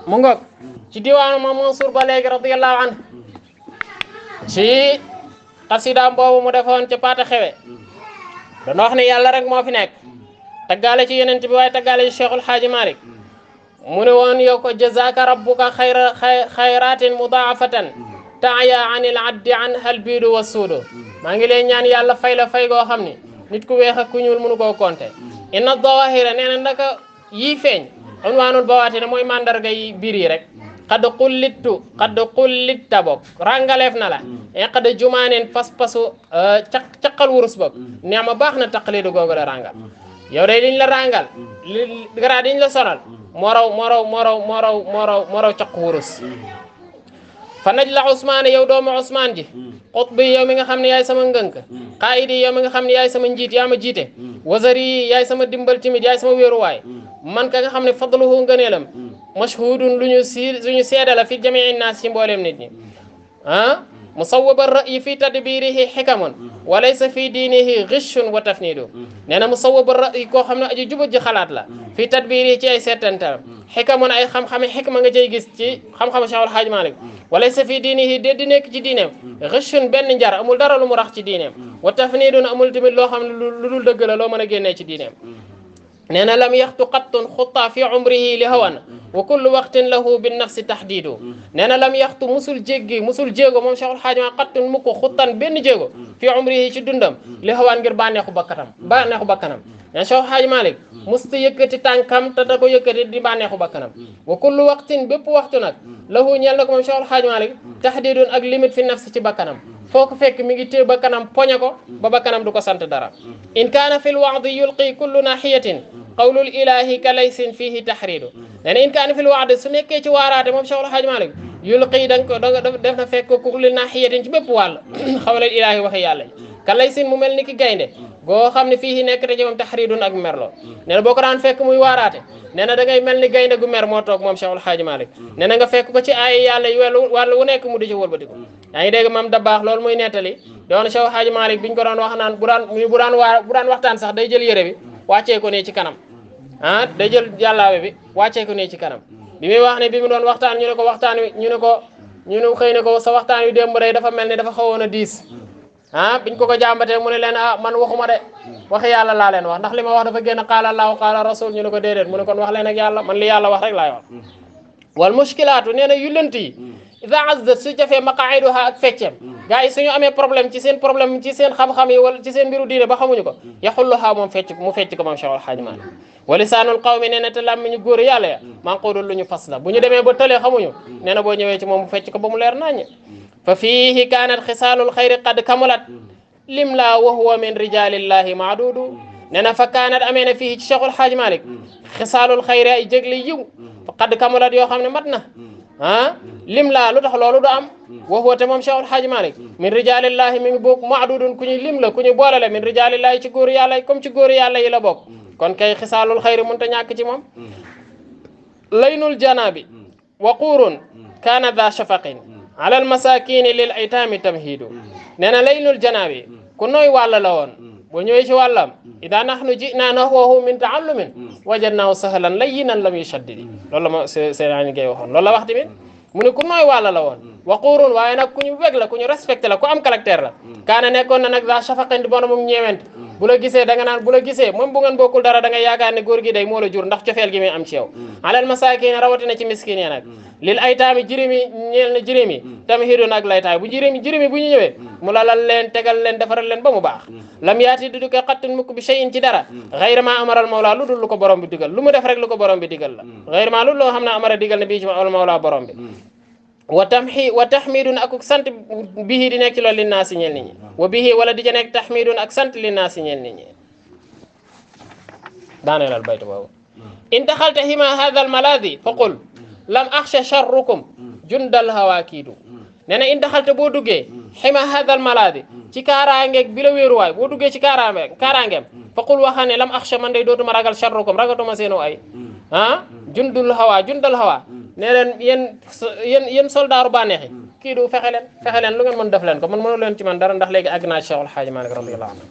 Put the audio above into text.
mu ngoog ci diwaanu Maam Mansour ba léegi radiyallahu anhu ci xasidaam boobu mu defoon ci paata xewe dana wax ne yàlla rek moo fi nekk taggaale ci yonent bi waaye taggaale ci Cheikhul Haaji Malick mu ne woon yow ko jazaaka rabbuka xayratin mudaafatan taaya anil addi an hal biidu wa suudu maa ngi leen ñaan yàlla fay la fay goo xam ni nit ku weex ak ku ñuul mënu koo compter inna dawahira nee na ndaka yii feeñ unwaanul bawaati ne mooy mandarga yi biir yi rek xad xullitta bok rangaleef na la qad jumaanin pas-pasu caqal wurus bok nee ma baax na taqlidu googu la rangal yow day liñ la rangal gara diñ la sonal moo raw caq wurus fa naj la Ousmane yow doomu Ousmane ji xutbi yow mi nga xam ne yaay sama ngënk qaayidi yow mi nga xam ne yaay sama njiit yaa ma jiite wazari yaay sama dimbal timit yaay sama wéeruwaay man ka nga xam ne fadluhu ngëneelam mashhudun lu ñu seede la fi jamii naas ci mbooleem nit ñi musawwaba ra'yi fi tadbirihi xikamun wa laysa fi diinihi ghishun wa tafnidu nee na musawwaba ra'yi koo xam ne aji jubut ji xalaat la fi tadbirihi ci ay seetantal xikamun ay xam-xami xikma nga cay gis ci xam-xamu Cheikhul Haaji Malick wa laysa fi diinihi déet di nekk ci diineem ghishun benn njar amul dara lu mu rax ci diineem wa tafnidun amul tamit loo xam ne lu dul dëgg la loo mën a génnee ci diineem nee na lam yaxtu qattun xutta fi umrihi li hawan wa kullu waqtin lahu bin nafsi tahdidu nee na lam yaxtu musul jéego moom Cheikhul Haaji Malick qattun mu ko xuttan benn jéego fi umrihi ci dundam li hawan ngir bànneexu bakkanam nee Cheikhul Haaji Malick musta yëkkati tànkam te da ko yëkkati di bànneexu bakkanam wa kullu waqtin bépp waxtu nag lahu ñeel na ko moom Cheikhul Haaji Malick tahdidun ak limite fi nafsi ci bakkanam foo ko fekk mi ngi téye bakkanam poñe ko ba bakkanam du ko sant dara in kaana fil wa'di yulqi kullu nahiyatin qawlul ilahi ka laysin fihi tahridu nee na in kaana fil wa'di su nekkee ci waaraate moom Cheikhul Haaji Malick yulqi def na fekk kullu nahiyatin ci bépp wàll qawlul ilahi waxi yàlla ka laysin mu mel ni ki gaynde goo xam ne fii nekk te ci moom tahridun ak merloo nee na boo ko daan fekk muy waaraate nee na da ngay mel ni gaynde gu mer moo toog moom Cheikhul Haaji Malick nee na nga fekk ko ci ay yàlla yu wàllu wu nekk mu di ci wëlbati ko yaa ngi dégg mam da baax loolu muy nettali doon Cheikhul Haaji Malick biñ ko doon wax naan bu daan waxtaan sax day jël yére bi wàccee ko nii ci kanam day jël jàllaabe bi wàccee ko nii ci kanam bi muy wax ne bi mu doon waxtaan ñu ne ko waxtaan wi ñu ne xëy ne ko sa waxtaan wi démb day dafa mel ni dafa xawoon a diis biñ ko jàmbatee mu ne leen man waxuma de waxi yàlla laa leen wax ndax li ma wax dafa génn qaala Allahu qaala rasul ñu ne ko déedéet mu ne kon wax leen ak yàlla man li yàlla wax rek laay wax wal mushkilaatu nee na yu lënt yi ida azzat su jafee maqaiduha ak fecceem gars yi suñu amee problème ci seen xam-xam yi wala ci seen mbiru diine ba xamuñu ko yaxulluha moom mu fecc ko moom Cheikhul Haaji Malick wa lisaanul qawmi nee na te làmmiñu góor yàlla ya manquudul lu ñu fas la bu ñu demee ba tëlee xamuñu nee na boo ñëwee ci moom mu fecc ko ba mu leer naññ fa fiihi kaanat xisaalul xayri qad kamulat lim la wa huwa min rijalillahi maadudu nee na fa kaanat amee na fii ci Cheikhul Haaji Malick xisaalul xayri ay jégli yiw qad kamulat yoo xam ne mat na lim laa lu tax loolu du am wa huwa te moom Cheikhul Haaji Malick min rijalillahi mi ngi bokk maadudun ku ñuy lim la ku ñuy boole la min rijalillahi ci góor yàlla comme ci góor yàlla yi la bokk kon kay xisaalul xayri mënta ñàkk ci moom laynul janabi wa quurun kaana da shafaqin ala al masakini lil aytami tamhidu nee na laynul janabi ku nooy wàll la woon boo ñëwee ci wàllam ida nahnu jinaa nahwahu min taallumin wajadnahu sahlan layyinan lam yushaddidi loolu la ma Serigne Gueye waxoon loolu la wax tamit mu ne ku nooy wàll la woon waquurun waaye nag ku ñu weg la ku ñu respecté la ku am caractère la kaana nekkoon na nag daa shafaqin di boromum ñeewent bu la gisee da nga naan bu la gisee moom bu ngeen bokkul dara da nga yaakaar ne góor gi day moo la jur ndax cofeel gi muy am ci yow alal masaakin rawatina ci miskin yi nag lil aytaami jirimi ñeel na jirimi tamhidun ak laytaay bu jirimi bu ñu ñëwee mu lalal leen tegal leen defaral leen ba mu baax lam yaati du ko xattun mukk bi shay'in ci dara xayra ma amaral mawla lu dul lu ko borom bi digal lu mu def rek lu ko borom bi digal la xayra ma lu loo xam ne amara digal ne bii ci mawla borom bi wa tahmidun ak sant bihi di nekk ci loolu li naa si ñeel nit ñi wa bihi wala di ca nekk tahmidun ak sant li naa si ñeel nit ñi daaneelal baytu boobu in daxalta hima hadha al maladi fa qul lam axsha sharrukum jundal hawakiidu nee na in daxalta boo duggee hima hadha al maladi ci kaaraangeeg bi la wéeruwaay boo duggee ci kaaraangeem fa qul waxa ne lam axsha man day dootuma ragal sharrukum ragatuma seenu ay jundal hawa nee leen yéen soldaaru bànneexi kii du fexe leen lu ngeen mën def leen ko man mënu leen ci man dara ndax léegi àgg naa Cheikhul Haaji Malick radiyallahu anhu